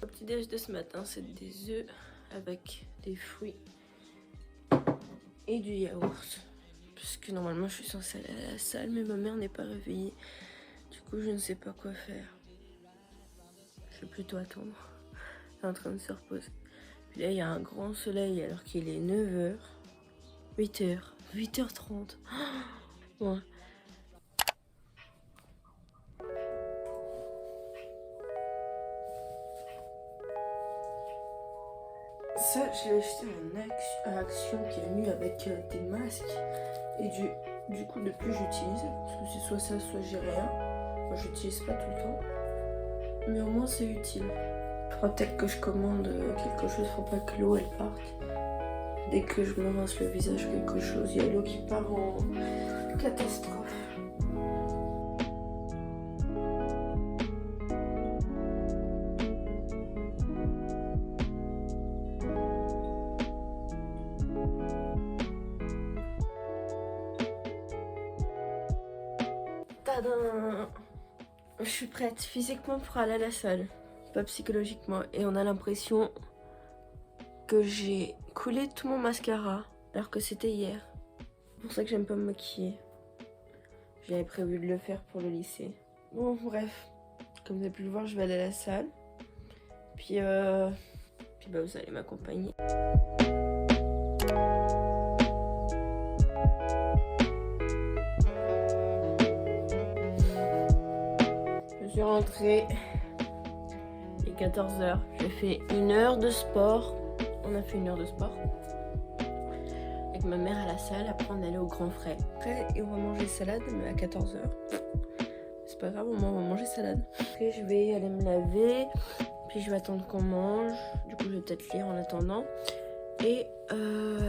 Le petit déj de ce matin, c'est des œufs avec des fruits et du yaourt. Parce que normalement je suis censée aller à la salle, mais ma mère n'est pas réveillée. Du coup je ne sais pas quoi faire. Je vais plutôt attendre. Elle est en train de se reposer. Puis là il y a un grand soleil alors qu'il est 9h, 8h, 8h30. Ouais. Ça, je l'ai acheté à Action qui est venu avec des masques. Et du coup, depuis, j'utilise. Parce que c'est soit ça, soit j'ai rien. Moi, j'utilise pas tout le temps. Mais au moins, c'est utile. Il faudra peut-être que je commande quelque chose pour pas que l'eau, elle parte. Dès que je me rince le visage, quelque chose. Il y a l'eau qui part en catastrophe. Tadam! Je suis prête physiquement pour aller à la salle, pas psychologiquement. Et on a l'impression que j'ai coulé tout mon mascara alors que c'était hier. C'est pour ça que j'aime pas me maquiller. J'avais prévu de le faire pour le lycée. Bon, bref, comme vous avez pu le voir, je vais aller à la salle. Puis bah, vous allez m'accompagner. Je suis rentrée. Il est 14h. J'ai fait 1 heure de sport. On a fait 1 heure de sport. Avec ma mère à la salle. Après, on allait au Grand Frais. Après, on va manger salade, mais à 14h. C'est pas grave, au moins, on va manger salade. Après, je vais aller me laver. Puis, je vais attendre qu'on mange. Du coup, je vais peut-être lire en attendant. Et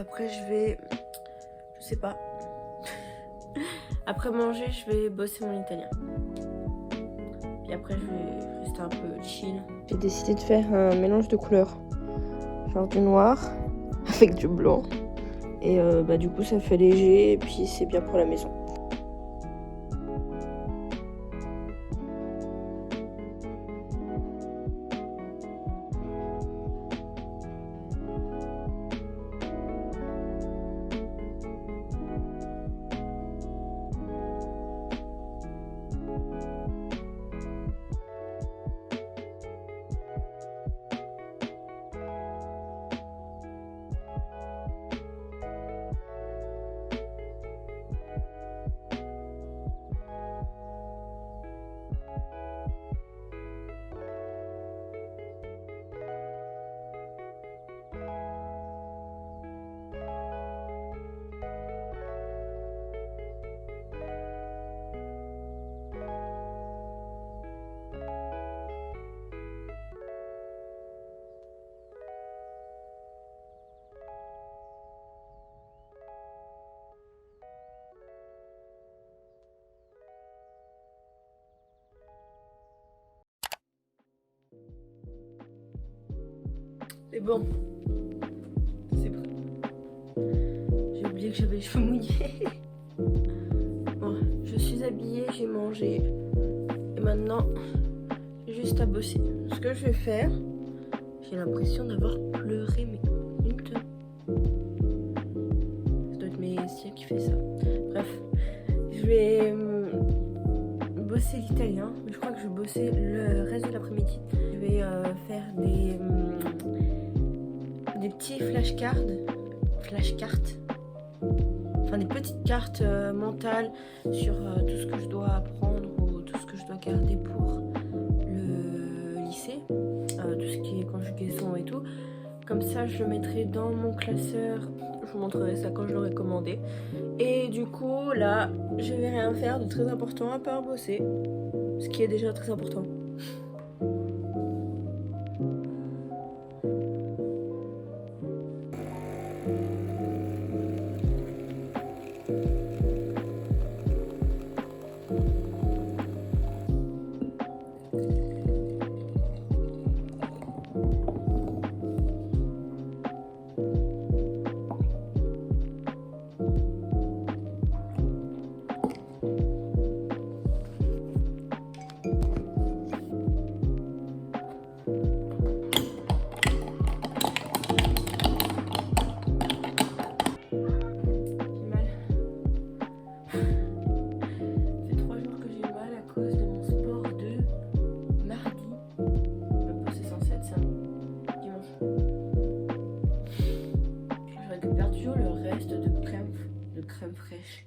après, je vais... Je sais pas. Après manger, je vais bosser mon italien. Puis après, je vais rester un peu chill. J'ai décidé de faire un mélange de couleurs. Genre du noir avec du blanc. Et bah, du coup, ça fait léger et puis c'est bien pour la maison. C'est bon. C'est prêt. J'ai oublié que j'avais les cheveux mouillés. Bon, je suis habillée, j'ai mangé. Et maintenant, j'ai juste à bosser. Ce que je vais faire, j'ai l'impression d'avoir pleuré, mais une tonne. Ça doit être mes cils qui fait ça. Bref, je vais bosser l'italien. Mais je crois que je vais bosser le reste de l'après-midi. Je vais faire des petits flashcards, enfin des petites cartes mentales sur tout ce que je dois apprendre ou tout ce que je dois garder pour le lycée, tout ce qui est conjugaison et tout, Comme ça, je le mettrai dans mon classeur. Je vous montrerai ça quand je l'aurai commandé. Et du coup, là, je vais rien faire de très important à part bosser. Ce qui est déjà très important. Fraîche,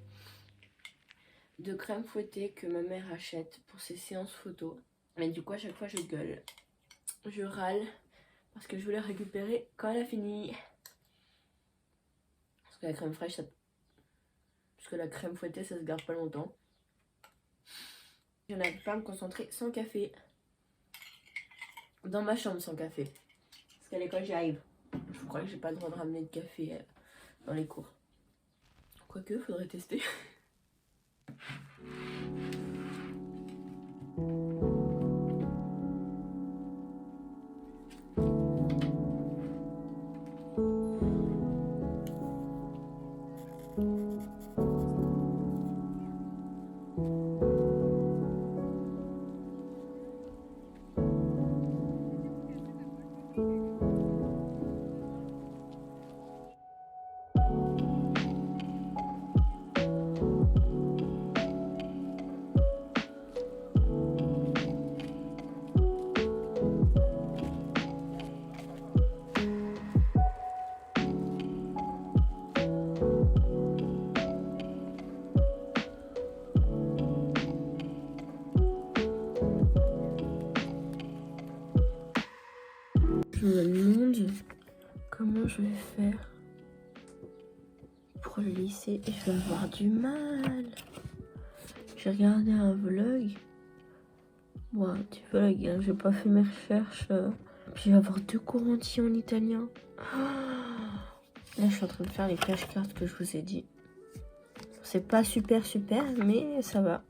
de crème fouettée que ma mère achète pour ses séances photo. Mais du coup à chaque fois je gueule, je râle parce que je veux la récupérer quand elle a fini. Parce que la crème fraîche, parce que la crème fouettée ça se garde pas longtemps. Je n'arrive pas à me concentrer sans café. Dans ma chambre sans café. Parce qu'à l'école j'y arrive. Je crois que j'ai pas le droit de ramener de café dans les cours. Quoique, faudrait tester. Je me demande comment je vais faire pour le lisser et je vais avoir du mal. J'ai regardé un vlog. Bon, un petit vlog, hein, j'ai pas fait mes recherches. Puis je vais avoir 2 cours entiers en italien. Là, je suis en train de faire les flashcards que je vous ai dit. C'est pas super, mais ça va.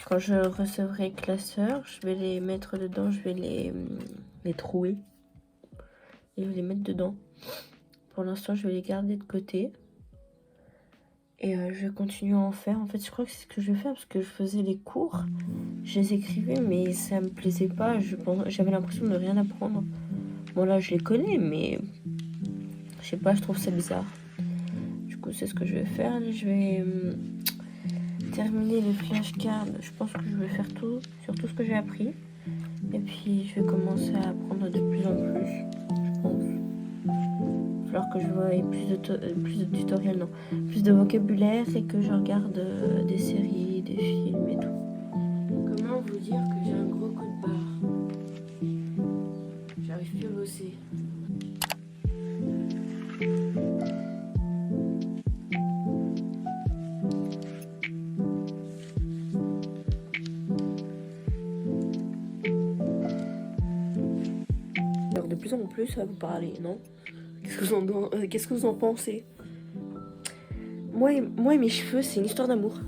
Quand je recevrai le classeur, je vais les mettre dedans, je vais les trouer. Et je vais les mettre dedans. Pour l'instant, je vais les garder de côté. Et je vais continuer à en faire. En fait, je crois que c'est ce que je vais faire parce que je faisais les cours. Je les écrivais, mais ça me plaisait pas. J'avais l'impression de rien apprendre. Bon, là, je les connais, mais je sais pas, je trouve ça bizarre. Du coup, c'est ce que je vais faire. Je vais terminer les flashcards. Je pense que je vais faire tout sur tout ce que j'ai appris. Et puis, je vais commencer à apprendre de plus en plus, je pense. Il va falloir que je voie plus de tutoriels, non. Plus de vocabulaire et que je regarde des séries, des films et tout. Comment vous dire que j'ai un gros coup de barre? J'arrive plus à bosser. Alors de plus en plus ça va vous parler, non? Qu'est-ce que vous en pensez? Moi et mes cheveux, c'est une histoire d'amour.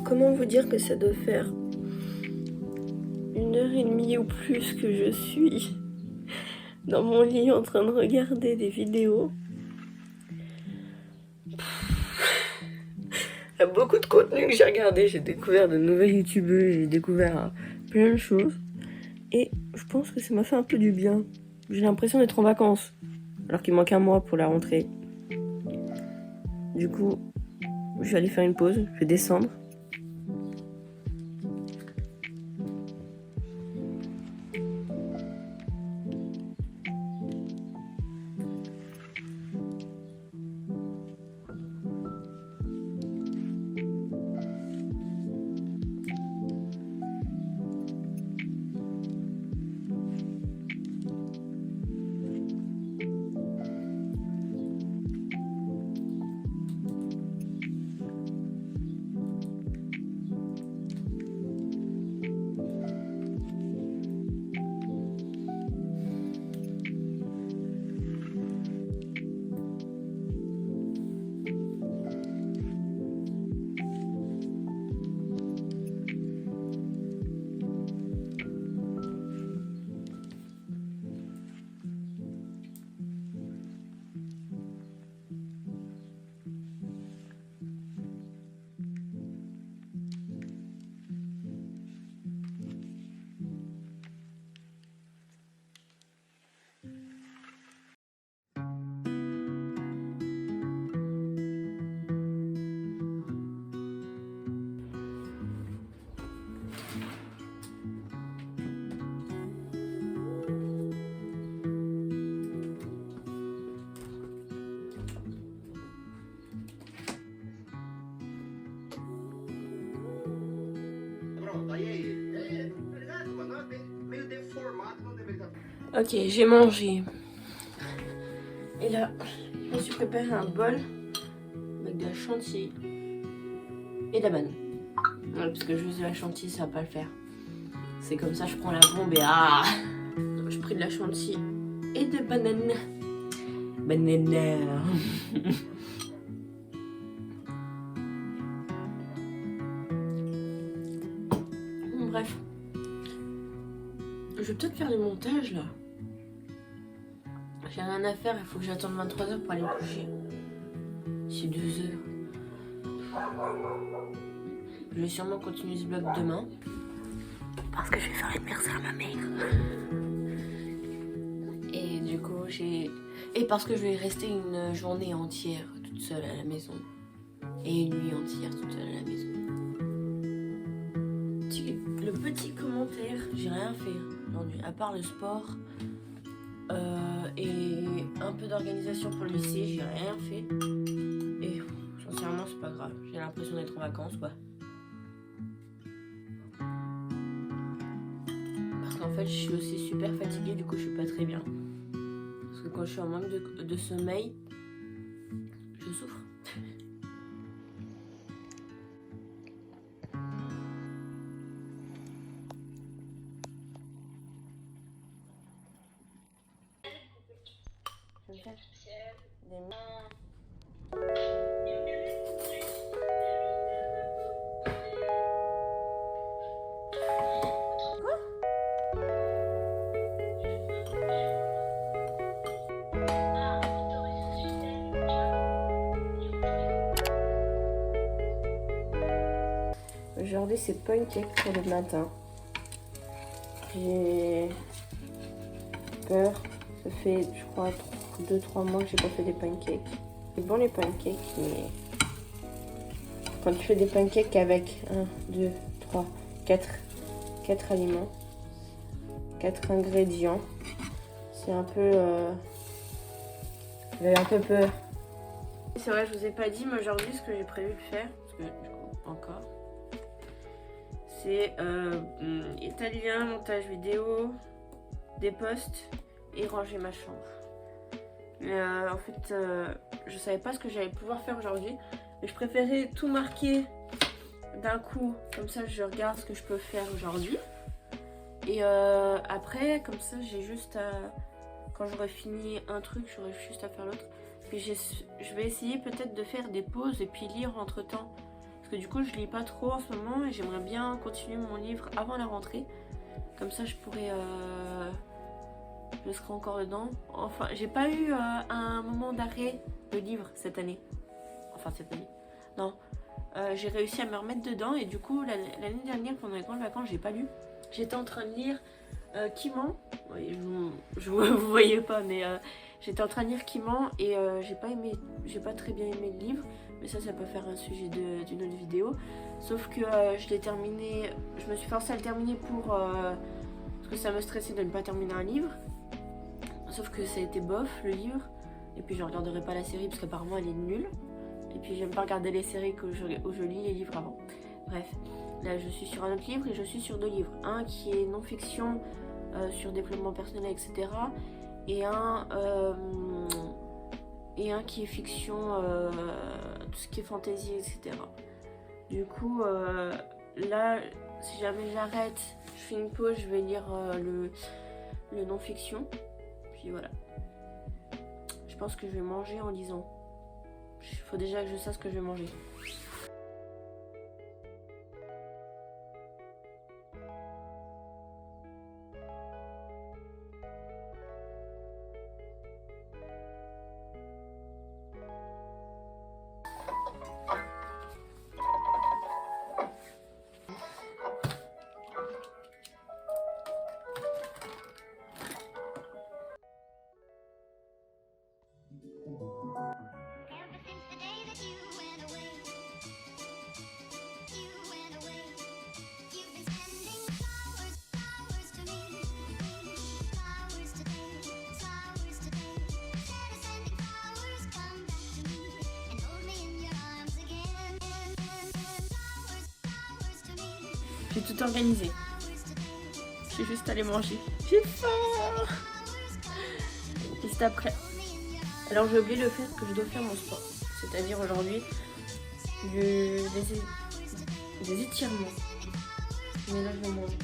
Comment vous dire que ça doit faire 1h30 ou plus que je suis dans mon lit en train de regarder des vidéos. Il y a beaucoup de contenu que j'ai regardé. J'ai découvert de nouvelles youtubeuses, j'ai découvert plein de choses. Et je pense que ça m'a fait un peu du bien. J'ai l'impression d'être en vacances. alors qu'il manque un mois pour la rentrée. Du coup, je vais aller faire une pause, je vais descendre. Ok, j'ai mangé. Et là, je me suis préparé un bol avec de la chantilly et de la banane. Ouais, parce que juste de la chantilly, ça va pas le faire. C'est comme ça, je prends la bombe et ah, je pris de la chantilly et de banane. Banane. Bref. Je vais peut-être faire le montage là. J'ai rien à faire, il faut que j'attende 23h pour aller me coucher. C'est 2h. Je vais sûrement continuer ce vlog demain. Parce que je vais faire l'anniversaire à ma mère. Et du coup, et parce que je vais rester une journée entière toute seule à la maison. Et une nuit entière toute seule à la maison. Le petit commentaire, j'ai rien fait aujourd'hui, à part le sport et un peu d'organisation pour le lycée, j'ai rien fait. Et sincèrement, c'est pas grave, j'ai l'impression d'être en vacances quoi. Parce qu'en fait, je suis aussi super fatiguée, du coup, je suis pas très bien. Parce que quand je suis en manque de sommeil, je souffre. Je vais faire des mains. Aujourd'hui, c'est pancake pour le matin. J'ai peur. Ça fait, je crois, 2-3 mois que j'ai pas fait des pancakes. C'est bon les pancakes, mais quand tu fais des pancakes avec 1, 2, 3, 4 aliments, 4 ingrédients, c'est un peu... J'avais un peu peur. C'est vrai, je vous ai pas dit, mais aujourd'hui, ce que j'ai prévu de faire, parce que du coup, encore, c'est italien, montage vidéo, des posts et ranger ma chambre. Mais en fait, je savais pas ce que j'allais pouvoir faire aujourd'hui. Mais je préférais tout marquer d'un coup. Comme ça, je regarde ce que je peux faire aujourd'hui. Et après, comme ça, j'ai juste à... Quand j'aurai fini un truc, j'aurai juste à faire l'autre. Puis je vais essayer peut-être de faire des pauses et puis lire entre temps. Parce que du coup, je lis pas trop en ce moment. Et j'aimerais bien continuer mon livre avant la rentrée. Comme ça, je pourrais... je serai encore dedans. Enfin, j'ai pas eu un moment d'arrêt de livre cette année. Enfin, cette année. Non. J'ai réussi à me remettre dedans. Et du coup, l'année dernière, pendant les grandes vacances, j'ai pas lu. J'étais en train de lire Qui ment. Oui, vous voyez pas, mais J'étais en train de lire Kiman et j'ai pas très bien aimé le livre, mais ça peut faire un sujet d'une autre vidéo. Sauf que je l'ai terminé, je me suis forcée à le terminer parce que ça me stressait de ne pas terminer un livre. Sauf que ça a été bof le livre, et puis je regarderai pas la série parce qu'apparemment elle est nulle. Et puis j'aime pas regarder les séries où je lis les livres avant. Bref, là je suis sur un autre livre et je suis sur 2 livres. Un qui est non-fiction sur développement personnel, etc. Et un qui est fiction, tout ce qui est fantasy, etc. Du coup, là, si jamais j'arrête, je fais une pause, je vais lire le non-fiction. Puis voilà. Je pense que je vais manger en lisant. Il faut déjà que je sache ce que je vais manger. J'ai tout organisé. J'ai juste allé manger. J'ai faim. Juste après. Alors j'ai oublié le fait que je dois faire mon sport. C'est-à-dire aujourd'hui des étirements. Mais là je vais manger.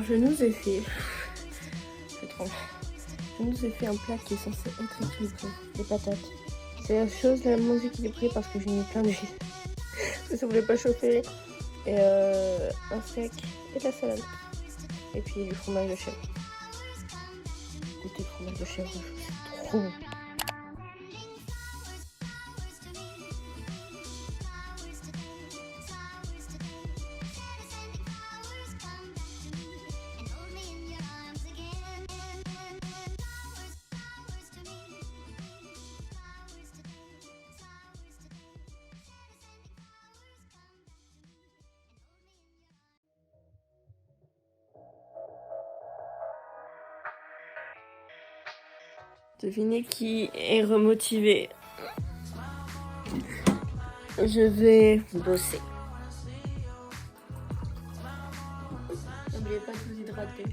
Je nous ai fait un plat qui est censé être équilibré, des patates. C'est la chose la moins équilibrée parce que j'ai mis plein d'huile. Parce que ça voulait pas chauffer. Et un steak et de la salade. Et puis du fromage de chèvre. Goûtez le fromage de chèvre, c'est trop bon. Devinez qui est remotivé. Je vais bosser. N'oubliez pas de vous hydrater.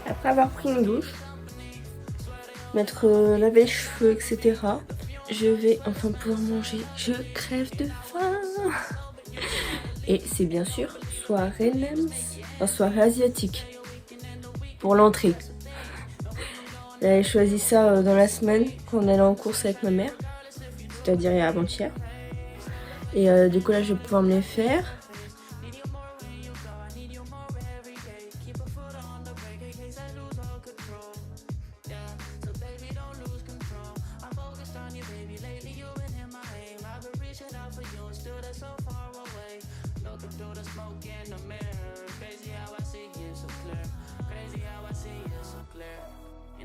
Après avoir pris une douche, laver les cheveux, etc., je vais enfin pouvoir manger. Je crève de faim. Et c'est bien sûr soirée NEMS, enfin soirée asiatique pour l'entrée. J'avais choisi ça dans la semaine quand on allait en course avec ma mère, c'est-à-dire avant-hier. Et du coup là je vais pouvoir me les faire.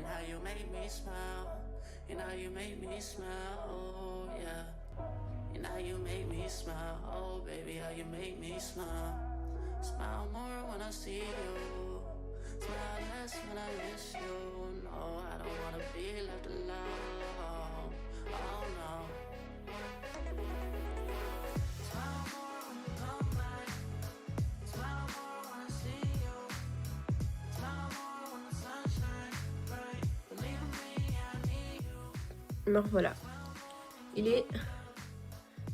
how you make me smile. And how you make me smile, oh yeah. And how you make me smile, oh baby, how you make me smile. Smile more when I see you. Smile less when I miss you. No, I don't wanna be left alone. Oh no. Smile more when you come back. Smile more when I see you. Smile more when the sun shines bright. Believe me, I need you. Alors voilà, il est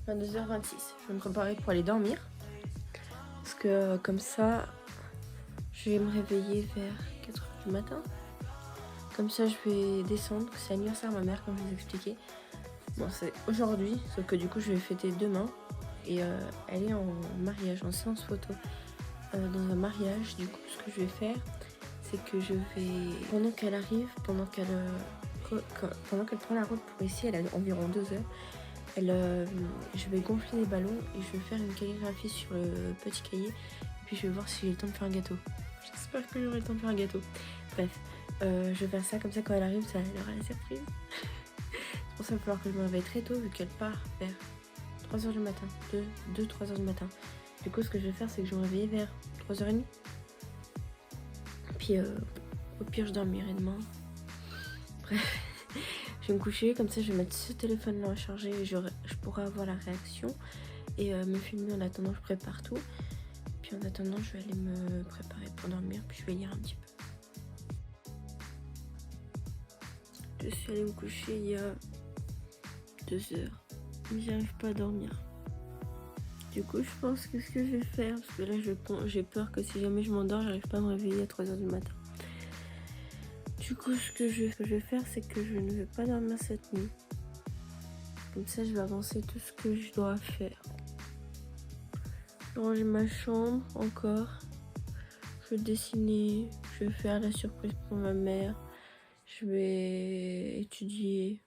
22h26. Je vais me préparer pour aller dormir. Parce que comme ça, je vais me réveiller vers 4h du matin. Comme ça, je vais descendre. C'est l'anniversaire de ma mère, comme je vous ai expliqué. Bon, c'est aujourd'hui, sauf que du coup, je vais fêter demain. Et elle est en mariage, en séance photo. Dans un mariage, du coup, ce que je vais faire, c'est que je vais, pendant qu'elle arrive, pendant qu'elle prend la route pour ici, elle a environ 2 heures. Je vais gonfler les ballons et je vais faire une calligraphie sur le petit cahier. Et puis je vais voir si j'ai le temps de faire un gâteau. J'espère que j'aurai le temps de faire un gâteau. Bref, je vais faire ça comme ça quand elle arrive, ça elle aura la surprise. C'est pour ça qu'il va falloir que je me réveille très tôt vu qu'elle part vers 3h du matin. 2-3h du matin. Du coup, ce que je vais faire, c'est que je vais me réveiller vers 3h30. Puis au pire, je dormirai demain. Bref. Je vais me coucher, comme ça je vais mettre ce téléphone là à charger et je pourrai avoir la réaction et me filmer en attendant je prépare tout. Puis en attendant je vais aller me préparer pour dormir puis je vais lire un petit peu. Je suis allée me coucher il y a 2 heures mais j'arrive pas à dormir. Du coup je pense que ce que je vais faire, parce que là j'ai peur que si jamais je m'endors j'arrive pas à me réveiller à 3h du matin. Du coup, ce que je vais faire, c'est que je ne vais pas dormir cette nuit. Comme ça, je vais avancer tout ce que je dois faire. Je vais ranger ma chambre encore. Je vais dessiner. Je vais faire la surprise pour ma mère. Je vais étudier.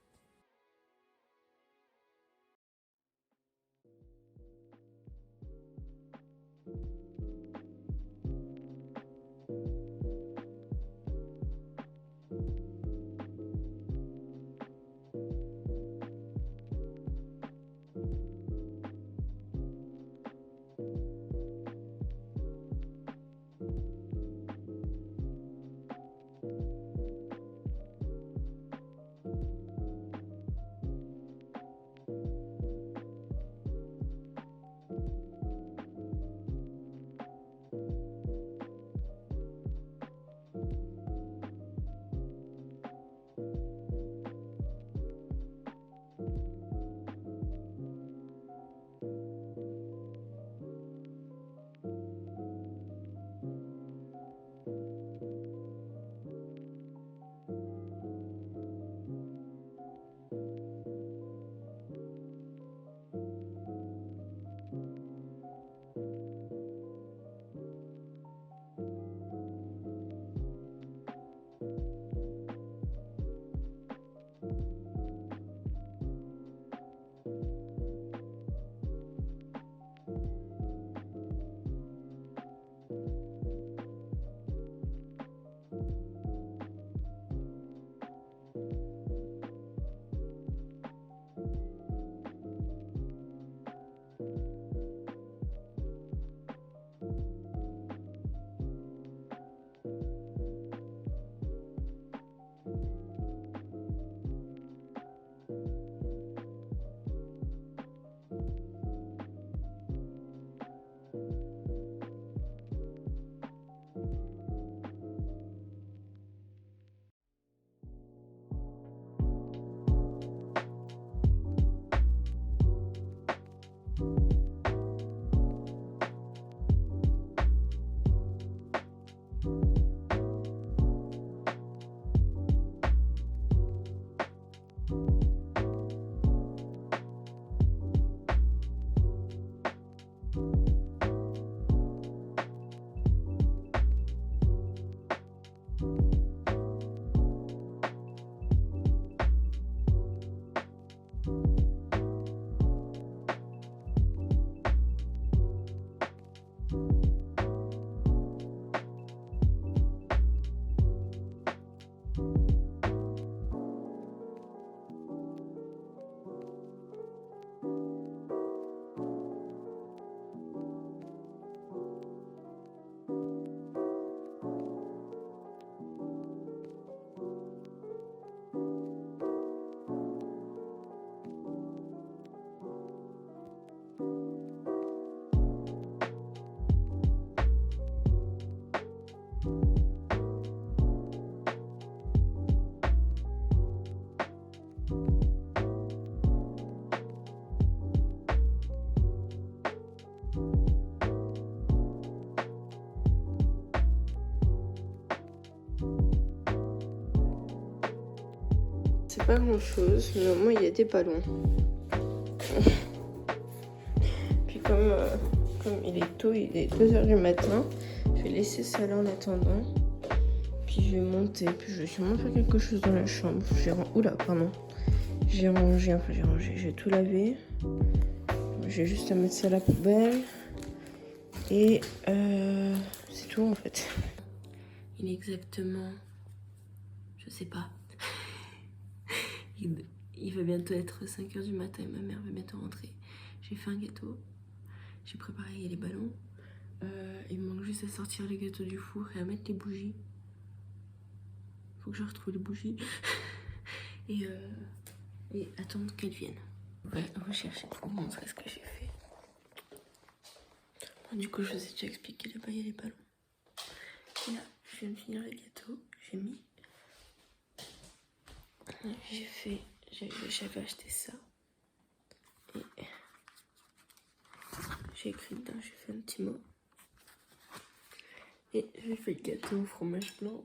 pas grand chose, mais au moins il y a des ballons. Puis comme il est tôt, il est 2h du matin, je vais laisser ça là en attendant. Puis je vais monter, puis je vais sûrement faire quelque chose dans la chambre. Oula, pardon. J'ai rangé, j'ai tout lavé. J'ai juste à mettre ça à la poubelle. Et c'est tout en fait. Il est exactement... Je sais pas. Il va bientôt être 5h du matin et ma mère va bientôt rentrer. J'ai fait un gâteau. J'ai préparé les ballons. Il me manque juste à sortir les gâteaux du four et à mettre les bougies. Faut que je retrouve les bougies. et attendre qu'elles viennent. On va rechercher pour vous montrer ce que j'ai fait. Bon, du coup, je vous ai déjà expliqué là-bas, il y a les ballons. Et là, je viens de finir les gâteaux. J'ai mis. J'avais acheté ça. Et j'ai écrit dedans, j'ai fait un petit mot. Et j'ai fait le gâteau au fromage blanc.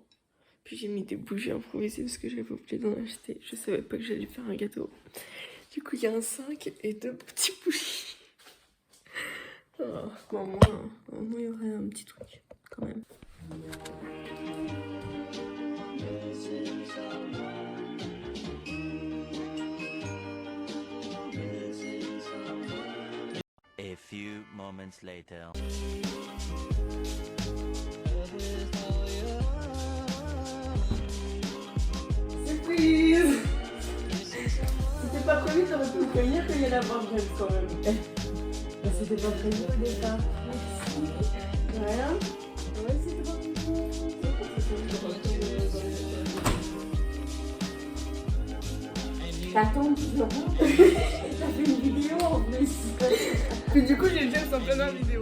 Puis j'ai mis des bougies improvisées parce que j'avais oublié d'en acheter. Je savais pas que j'allais faire un gâteau. Du coup, il y a un 5 et 2 petits bougies. Oh, bon, au moins, il y aurait un petit truc, quand même. A few moments later. Surprise! C'était pas prévu, t'aurais pu me prévenir qu'il y allait avoir James quand même. Mais c'était pas prévu au départ. Merci. Voilà. Ouais, c'était pas prévu. T'attends, T'as fait une vidéo en plus. Puis du coup, j'ai James en plein dans la vidéo.